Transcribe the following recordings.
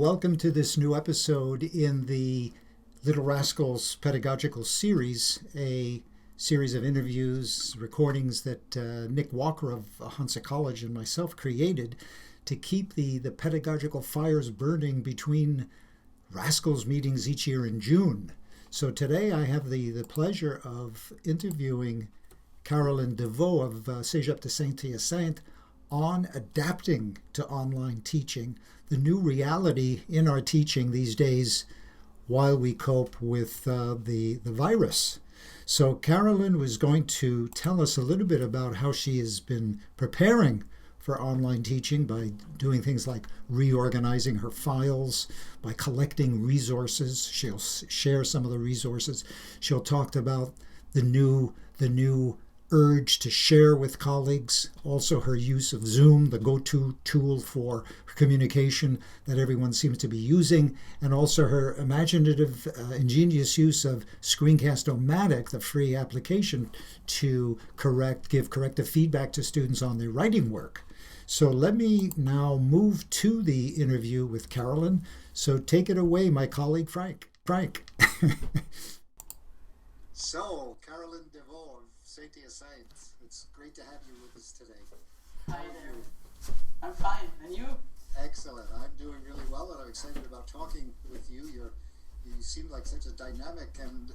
welcome to this new episode in the Little Rascals Pedagogical Series, a series of interviews, recordings that Nick Walker of Hunsa College and myself created to keep the pedagogical fires burning between Rascals meetings each year in June. So today I have the pleasure of interviewing Carolyn Deveau of Cégep de Saint-Hyacinthe on adapting to online teaching, the new reality in our teaching these days while we cope with the virus. So Carolyn was going to tell us a little bit about how she has been preparing for online teaching by doing things like reorganizing her files, by collecting resources. She'll share some of the resources. She'll talk about the new urge to share with colleagues, also her use of Zoom, the go-to tool for communication that everyone seems to be using, and also her imaginative, ingenious use of Screencast-O-Matic, the free application, to give corrective feedback to students on their writing work. So let me now move to the interview with Carolyn. So take it away, my colleague Frank. So, Carolyn Deveau of Saint-Hyacinthe, it's great to have you with us today. Hi there. I'm fine, and you? Excellent. I'm doing really well, and I'm excited about talking with you. You seem like such a dynamic and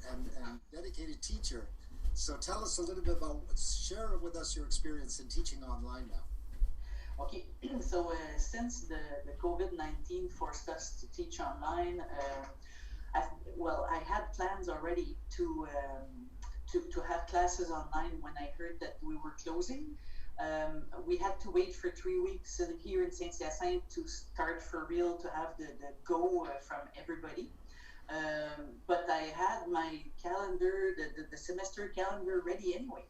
dedicated teacher. So tell us a little bit share with us your experience in teaching online now. Okay, so since the COVID-19 forced us to teach online, I had plans already to have classes online when I heard that we were closing. We had to wait for 3 weeks here in Saint-Hyacinthe to start for real, to have the go from everybody. But I had my calendar, the semester calendar ready anyway.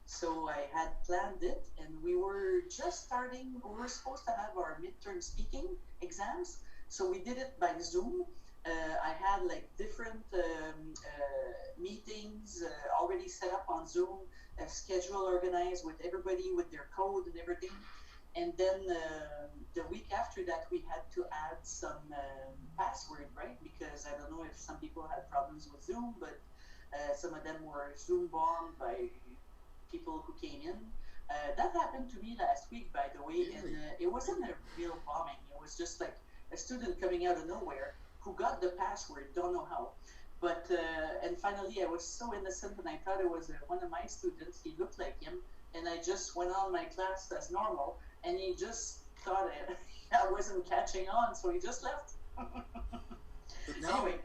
So I had planned it, and we were just starting. We were supposed to have our midterm speaking exams, so we did it by Zoom. I had different meetings already set up on Zoom, a schedule organized with everybody with their code and everything. And then the week after that, we had to add some password, right? Because I don't know if some people had problems with Zoom, but some of them were Zoom bombed by people who came in. That happened to me last week, by the way, Really? and it wasn't a real bombing. It was just like a student coming out of nowhere who got the password, don't know how. But, and finally I was so innocent and I thought it was one of my students. He looked like him, and I just went on my class as normal, and he just thought I wasn't catching on, so he just left. But now, Anyway.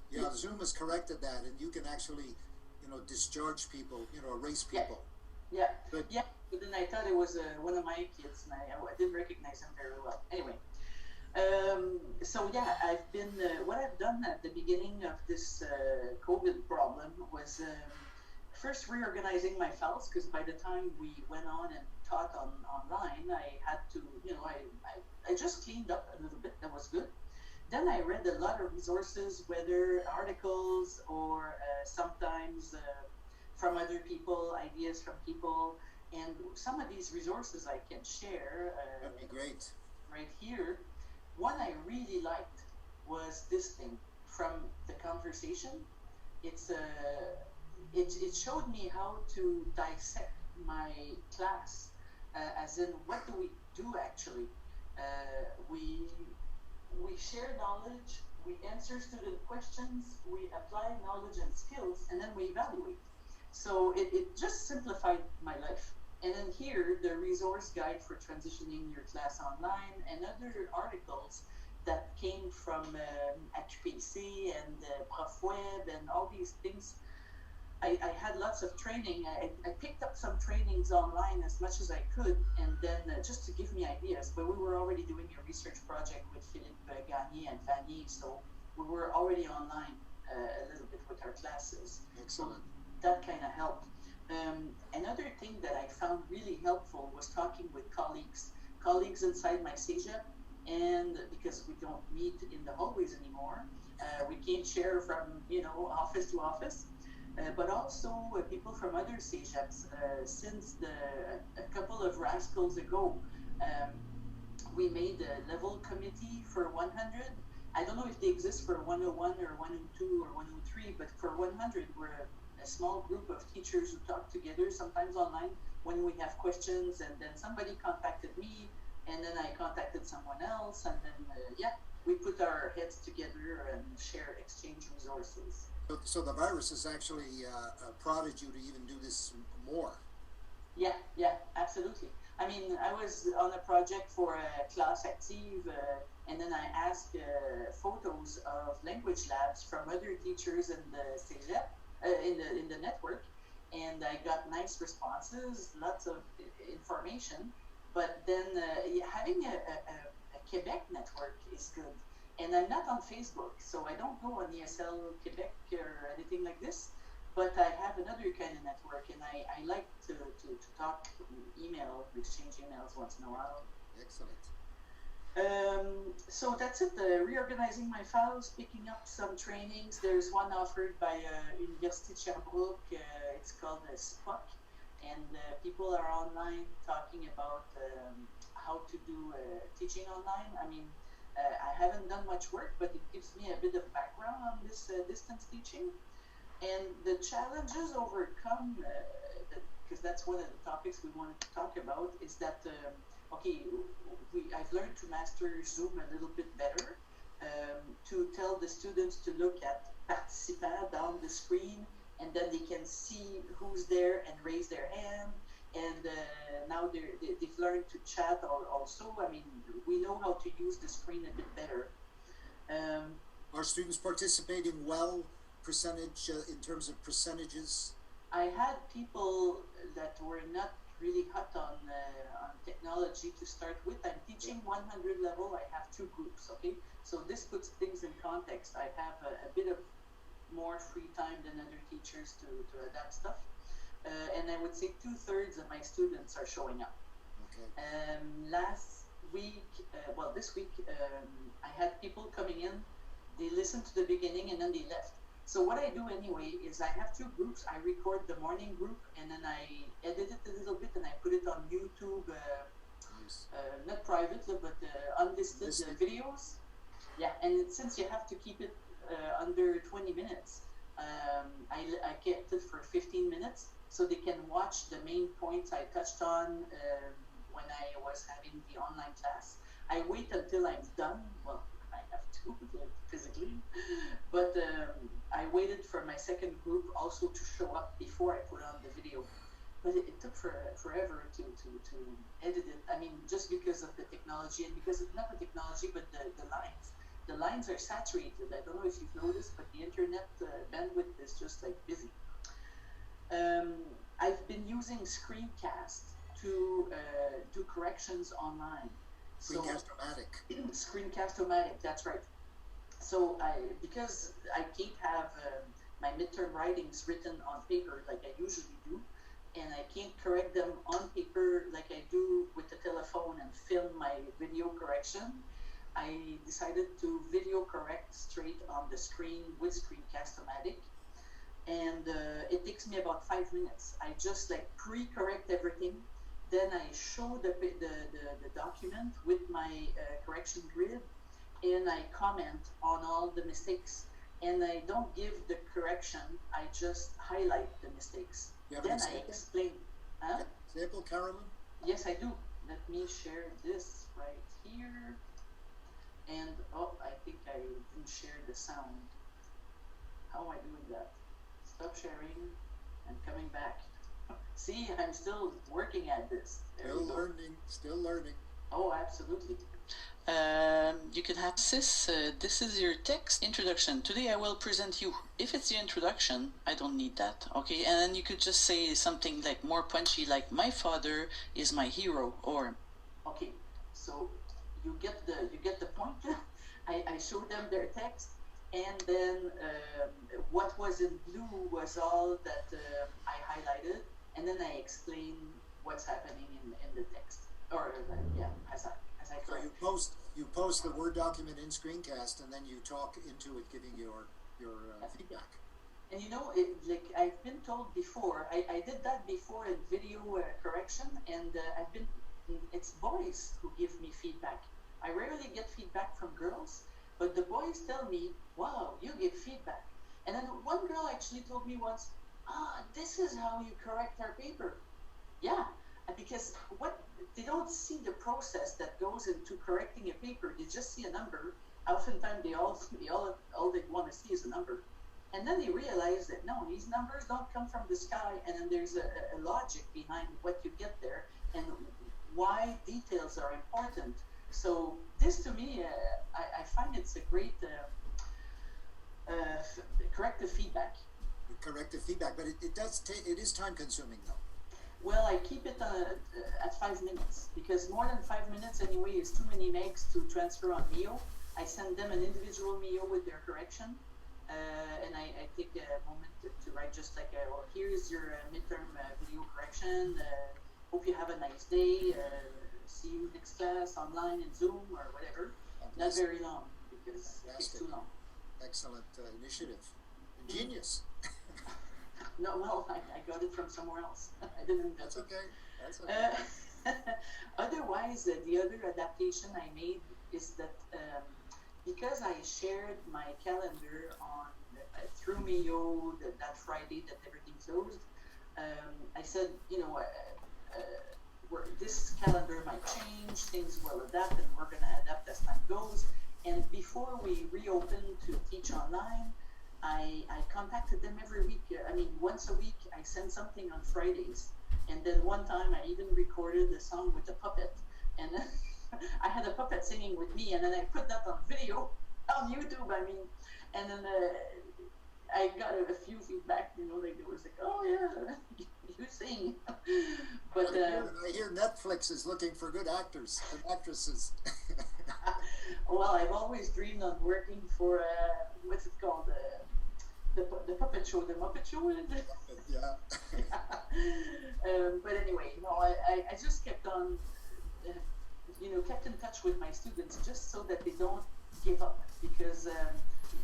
yeah, Zoom has corrected that, and you can actually, discharge people, erase people. Yeah, Good. yeah. But then I thought it was one of my kids, and I didn't recognize him very well. Anyway, so yeah, I've been. What I've done at the beginning of this COVID problem was first reorganizing my files, because by the time we went on and taught online, I had to, I just cleaned up a little bit. That was good. Then I read a lot of resources, whether articles or sometimes from other people, ideas from people, and some of these resources I can share. That'd be great. Right here. One I really liked was this thing from the conversation. It showed me how to dissect my class, as in what do we do actually. We share knowledge, we answer student questions, we apply knowledge and skills, and then we evaluate. So it just simplified my life. And then here, the resource guide for transitioning your class online, and other articles that came from HPC and ProfWeb and all these things. I had lots of training. I picked up some trainings online as much as I could, and then just to give me ideas. But we were already doing a research project with Philippe Gagné and Fanny, so we were already online a little bit with our classes. Excellent. So that kind of helped. Another thing that I found really helpful was talking with colleagues inside my Cégep, and because we don't meet in the hallways anymore, we can't share from office to office. But also people from other Cégeps. Since a couple of rascals ago, we made a level committee for 100, I don't know if they exist for 101 or 102 or 103, but for 100, we're a small group of teachers who talk together, sometimes online, when we have questions, and then somebody contacted me, and then I contacted someone else, and then, yeah, we put our heads together and share, exchange resources. So the virus has actually prodded you to even do this more. Yeah, yeah, absolutely. I mean, I was on a project for a class active, and then I asked photos of language labs from other teachers in the CEGEP, in the network, and I got nice responses, lots of information. But then yeah, having a Quebec network is good. And I'm not on Facebook, so I don't go on ESL Quebec or anything like this, but I have another kind of network, and I like to talk, email, exchange emails once in a while. Excellent. So that's it. Reorganizing my files, picking up some trainings. There's one offered by University de Sherbrooke. It's called SPOC, and people are online talking about how to do teaching online. I mean, I haven't done much work, but it gives me a bit of background on this distance teaching. And the challenges overcome, because that's one of the topics we wanted to talk about, is that, okay, I've learned to master Zoom a little bit better, to tell the students to look at participants down the screen, and then they can see who's there and raise their hand. And now they've learned to chat also. I mean, we know how to use the screen a bit better. Are students participating well, percentage in terms of percentages? I had people that were not really hot on technology to start with. I'm teaching 100 level. I have two groups. Okay, so this puts things in context. I have a bit of more free time than other teachers to adapt stuff, and I would say 2/3 of my students are showing up. Okay. Last week, well, this week, I had people coming in. They listened to the beginning and then they left. So what I do anyway is I have two groups. I record the morning group and then I edit it a little bit and I put it on YouTube, Nice. not private, but unlisted videos. Yeah, and since you have to keep it under 20 minutes, I kept it for 15 minutes so they can watch the main points I touched on when I was having the online class. I wait until I'm done. Well, I have to physically, but I waited for my second group also to show up before I put on the video. But it took forever to edit it. I mean, just because of the technology and because of not the technology, but the lines. The lines are saturated. I don't know if you've noticed, but the internet bandwidth is just like busy. I've been using Screencast to do corrections online. Screencast-O-Matic. Screencast-O-Matic, that's right. So because I can't have my midterm writings written on paper like I usually do, and I can't correct them on paper like I do with the telephone and film my video correction, I decided to video correct straight on the screen with Screencast-O-Matic. And it takes me about 5 minutes. I just like pre-correct everything. Then I show the document with my correction grid, and I comment on all the mistakes. And I don't give the correction, I just highlight the mistakes. Then I explain. Huh? Example, Carolyn? Yes, I do. Let me share this right here. And, oh, I think I didn't share the sound. How am I doing that? Stop sharing and coming back. See, I'm still working at this. Still learning. Oh, absolutely. You can have this. This is your text introduction. Today I will present you. If it's the introduction, I don't need that. Okay, and then you could just say something like more punchy, like "My father is my hero," or. Okay, so you get the point. I show them their text, and then what was in blue was all that I highlighted, and then I explain what's happening in the text, or yeah, as I so you post the Word document in Screencast, and then you talk into it, giving your feedback. And you know, like I've been told before, I did that before in video correction, and it's boys who give me feedback. I rarely get feedback from girls, But the boys tell me, wow, you give feedback. And then one girl actually told me once, this is how you correct our paper. Yeah, because what they don't see the process that goes into correcting a paper. They just see a number. Oftentimes, all they want to see is a number, and then they realize that no, these numbers don't come from the sky, and then there's a logic behind what you get there and why details are important. So this, to me, I find it's a great corrective feedback. Corrective feedback, but it is time consuming though. Well, I keep it at 5 minutes because more than 5 minutes anyway is too many megs to transfer on Mio. I send them an individual Mio with their correction, and I take a moment to write just like, well, here's your midterm video correction. Hope you have a nice day. See you next class online in Zoom or whatever. Not very long because it takes too long. Excellent initiative. Ingenious. No, well, I got it from somewhere else. I didn't invent That's it. okay. That's okay. Otherwise, the other adaptation I made is that because I shared my calendar on through Mio that Friday that everything closed, I said, this calendar might change, things will adapt, and we're going to adapt as time goes. And before we reopen to teach online, I contacted them every week. I mean, once a week, I send something on Fridays. And then one time, I even recorded a song with a puppet. And I had a puppet singing with me, and then I put that on video on YouTube, I mean. And then I got a few feedback, like there was like, oh yeah, you sing. But I hear Netflix is looking for good actors and actresses. well, I've always dreamed of working for what's it called, the puppet show, the Muppet Show. Yeah. But anyway, I just kept on, kept in touch with my students just so that they don't give up because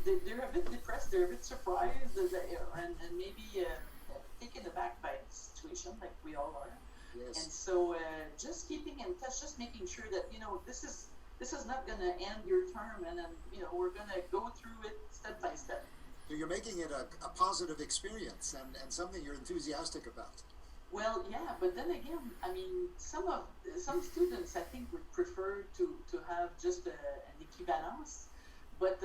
they're a bit depressed, they're a bit surprised, and maybe taken aback by the situation, like we all are. Yes. And so just keeping in touch, just making sure that this is not going to end your term, and then we're going to go through it step by step. So you're making it a positive experience and something you're enthusiastic about. Well, yeah, but then again, I mean, some students I think would prefer to have just an equivalence, but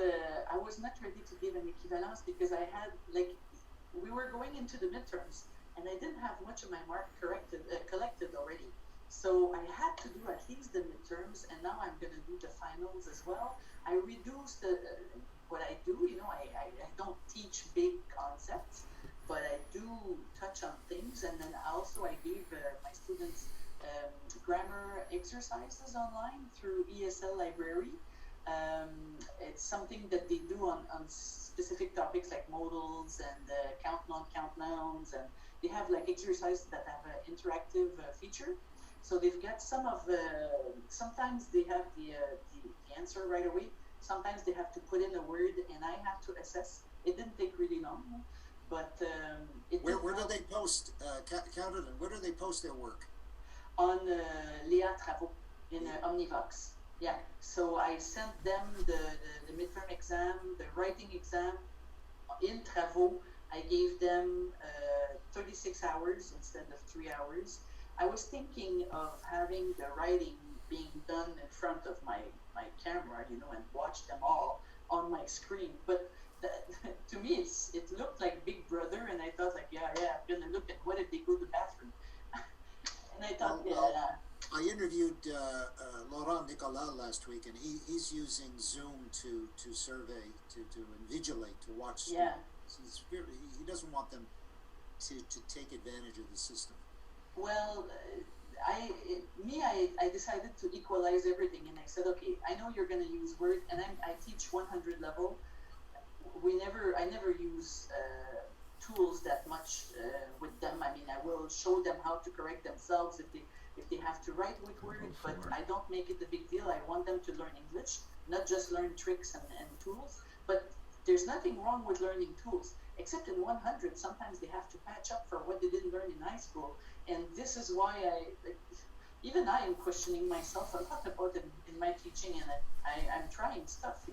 I was not ready to give an equivalence because I had we were going into the midterms and I didn't have much of my mark collected already. So I had to do at least the midterms, and now I'm going to do the finals as well. I reduced what I do. I don't teach big concepts, but I do touch on things. And then I gave my students grammar exercises online through ESL Library. It's something that they do on specific topics like modals and count, non-count nouns, and they have exercises that have an interactive feature. So they've got sometimes they have the answer right away. Sometimes they have to put in a word, and I have to assess. It didn't take really long, but where do they post, Carolyn, where do they post their work? On Léa Travaux in Omnivox. Yeah, so I sent them the midterm exam, the writing exam in Travaux. I gave them 36 hours instead of 3 hours. I was thinking of having the writing being done in front of my camera, and watch them all on my screen. But to me, it looked like Big Brother, and I thought I'm gonna look at what if they go to the bathroom. And I thought, I interviewed Laurent Nicolas last week, and he's using Zoom to survey, to invigilate, to watch. Yeah. He doesn't want them to take advantage of the system. Well, I decided to equalize everything, and I said, okay, I know you're going to use Word, and I teach 100 level. I never use tools that much with them. I mean, I will show them how to correct themselves if they have to write with Word, but I don't make it a big deal. I want them to learn English, not just learn tricks and tools. But there's nothing wrong with learning tools, except in 100, sometimes they have to patch up for what they didn't learn in high school. And this is why even I am questioning myself a lot about it in my teaching, and I'm trying stuff,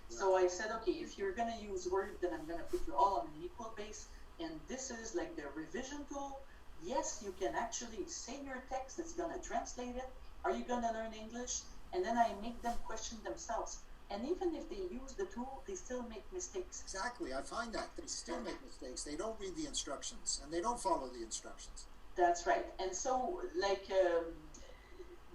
So I said, okay, if you're going to use Word, then I'm going to put you all on an equal base. And this is like the revision tool. Yes, you can actually say your text, it's going to translate it. Are you going to learn English? And then I make them question themselves. And even if they use the tool, they still make mistakes. Exactly. I find that they still make mistakes. They don't read the instructions and they don't follow the instructions. That's right. And so, like,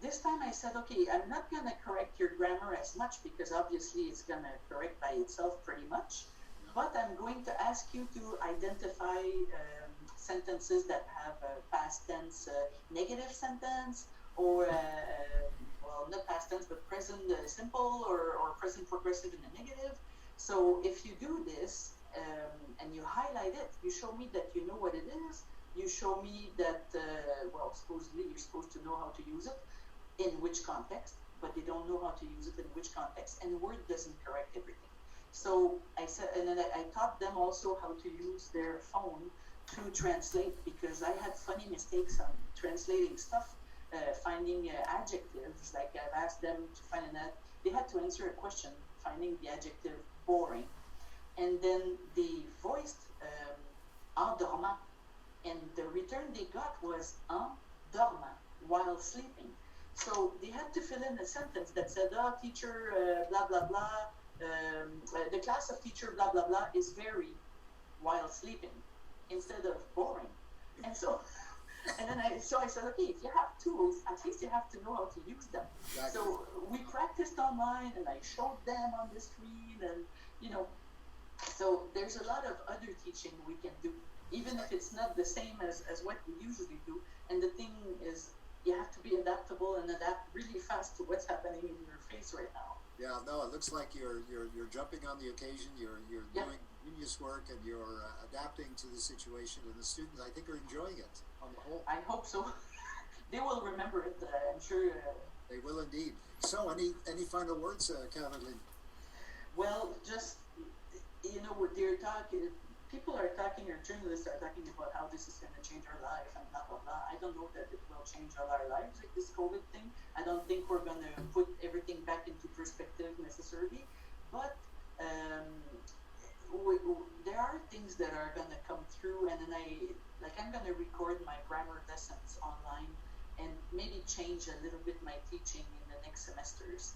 this time I said, okay, I'm not going to correct your grammar as much because obviously it's going to correct by itself pretty much. But I'm going to ask you to identify sentences that have a past tense negative sentence, or well, not past tense, but present simple, or present progressive in the negative. So if you do this and you highlight it, you show me that you know what it is. You show me that, well, supposedly you're supposed to know how to use it, in which context, but they don't know how to use it in which context, and Word doesn't correct everything. So I said, and then I taught them also how to use their phone to translate, because I had funny mistakes on translating stuff, finding adjectives. Like I've asked them to find they had to answer a question, finding the adjective boring, and then they voiced en dormant, and the return they got was en dormant, while sleeping. So they had to fill in a sentence that said, teacher, blah, blah, blah, the class of teacher, blah, blah, blah, is very while sleeping, instead of boring. And so, and then I said, okay, if you have tools, at least you have to know how to use them. Exactly. So we practiced online, and I showed them on the screen, and, so there's a lot of other teaching we can do, even if it's not the same as what we usually do. And the thing is, you have to be adaptable and adapt really fast to what's happening in your face right now. Yeah, no, it looks like you're jumping on the occasion. You're doing genius work, and you're adapting to the situation. And the students, I think, are enjoying it on the whole. I hope so. They will remember it. I'm sure. They will indeed. So, any final words, Caroline? Well, just they're talking. People are talking, or journalists are talking about how this is going to change our life and blah, blah, blah. I don't know that it will change all our lives, like this COVID thing. I don't think we're going to put everything back into perspective necessarily. But there are things that are going to come through, and then I'm going to record my grammar lessons online and maybe change a little bit my teaching in the next semesters.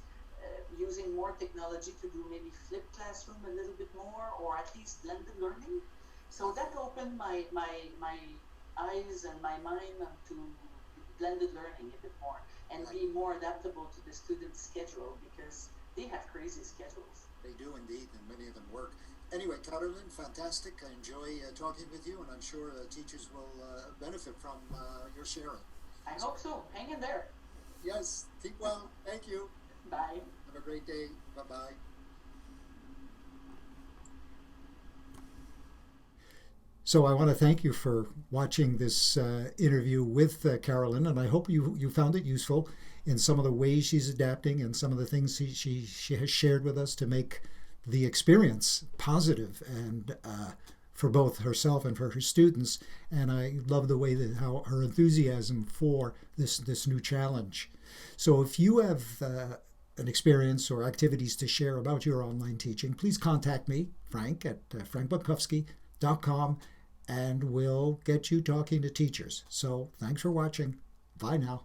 Using more technology to do maybe flipped classroom a little bit more, or at least blended learning. So that opened my eyes and my mind to blended learning a bit more, and be more adaptable to the students' schedule, because they have crazy schedules. They do indeed, and many of them work. Anyway, Caroline, fantastic. I enjoy talking with you, and I'm sure teachers will benefit from your sharing. I hope so. Hang in there. Yes, keep well. Thank you. Bye. Have a great day. Bye-bye. So I want to thank you for watching this interview with Caroline, and I hope you found it useful in some of the ways she's adapting and some of the things she has shared with us to make the experience positive and for both herself and for her students. And I love the way that how her enthusiasm for this new challenge. So if you have an experience or activities to share about your online teaching, please contact me, Frank, at frankbunkowski.com, and we'll get you talking to teachers. So thanks for watching. Bye now.